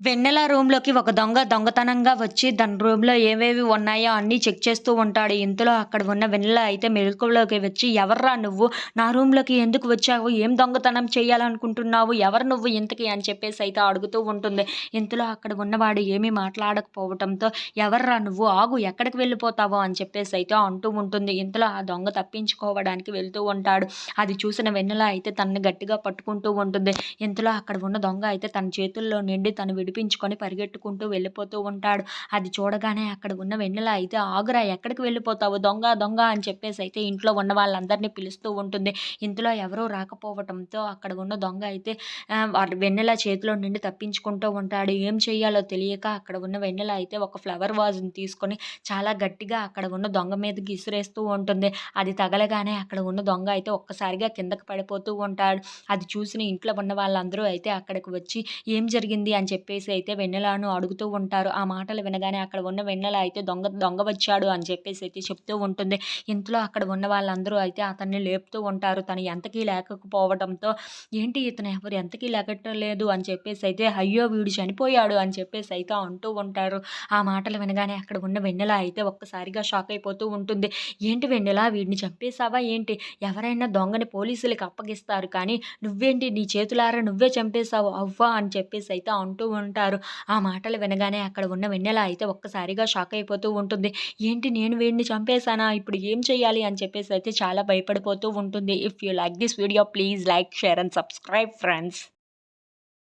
వెన్నెల రూమ్‌లోకి ఒక దొంగ దొంగతనంగా వచ్చి తన రూమ్‌లో ఏవేవి ఉన్నాయో అన్నీ చెక్ చేస్తూ ఉంటాడు. ఇంతలో అక్కడ ఉన్న వెన్నెల అయితే మెలకువలోకి వచ్చి, "ఎవర్రా నువ్వు? నా రూమ్‌లోకి ఎందుకు వచ్చావు? ఏం దొంగతనం చేయాలనుకుంటున్నావు? ఎవరు నువ్వు ఇంతకి?" అని చెప్పేసి అయితే అడుగుతూ ఉంటుంది. ఇంతలో అక్కడ ఉన్నవాడు ఏమీ మాట్లాడకపోవటంతో, "ఎవర్రా నువ్వు? ఆగు ఎక్కడికి వెళ్ళిపోతావు?" అని చెప్పేసి అయితే అంటూ ఉంటుంది. ఇంతలో ఆ దొంగ తప్పించుకోవడానికి వెళ్తూ ఉంటాడు. అది చూసిన వెన్నెల అయితే తనని గట్టిగా పట్టుకుంటూ ఉంటుంది. ఇంతలో అక్కడ ఉన్న దొంగ అయితే తన చేతుల్లో నుండి తను విడిపించుకొని పరిగెట్టుకుంటూ వెళ్ళిపోతూ ఉంటాడు. అది చూడగానే అక్కడ ఉన్న వెన్నెల అయితే, "ఆగురా ఎక్కడికి వెళ్ళిపోతావు? దొంగ, దొంగ" అని చెప్పేసి అయితే ఇంట్లో ఉన్న వాళ్ళందరిని పిలుస్తూ ఉంటుంది. ఇంతలో ఎవరూ రాకపోవటంతో అక్కడ ఉన్న దొంగ అయితే వెన్నెల చేతిలో నుండి తప్పించుకుంటూ ఉంటాడు. ఏం చేయాలో తెలియక అక్కడ ఉన్న వెన్నెల అయితే ఒక ఫ్లవర్ వాజ్‌ని తీసుకొని చాలా గట్టిగా అక్కడ ఉన్న దొంగ మీదకి ఇసిరేస్తూ ఉంటుంది. అది తగలగానే అక్కడ ఉన్న దొంగ అయితే ఒక్కసారిగా కిందకి పడిపోతూ ఉంటాడు. అది చూసిన ఇంట్లో ఉన్న వాళ్ళందరూ అయితే అక్కడికి వచ్చి ఏం జరిగింది అని చెప్పేసి అయితే వెన్నెలను అడుగుతూ ఉంటారు. ఆ మాటలు వినగానే అక్కడ ఉన్న వెన్నెల అయితే దొంగ దొంగ వచ్చాడు అని చెప్పేసి అయితే చెప్తూ ఉంటుంది. ఇంతలో అక్కడ ఉన్న వాళ్ళందరూ అయితే అతన్ని లేపుతూ ఉంటారు. తను ఎంతకీ లేకపోవడంతో, ఏంటి ఇతను ఎవరు ఎంతకీ లెగటలేదు అని చెప్పేసి అయితే, అయ్యో వీడు చనిపోయాడు అని చెప్పేసి అయితే అంటూ ఉంటారు. ఆ మాటలు వినగానే అక్కడ ఉన్న వెన్నెల అయితే ఒక్కసారిగా షాక్ అయిపోతూ ఉంటుంది. ఏంటి వెన్నెల వీడిని చంపేసావా ఏంటి? ఎవరైనా దొంగని పోలీసులకి అప్పగిస్తారు కానీ నువ్వేంటి నీ చేతులారా నువ్వే చంపేశావు అవ్వా అని చెప్పేసి అయితే అంటూ ఉంటారు. ఆ మాటలు వినగానే అక్కడ ఉన్న వెన్నెల అయితే ఒక్కసారిగా షాక్ అయిపోతూ ఉంటుంది. ఏంటి నేను వీడిని చంపేసానా? ఇప్పుడు ఏం చేయాలి? అని చెప్పేసి అయితే చాలా భయపడిపోతూ ఉంటుంది. If you like this video please like, share and subscribe friends.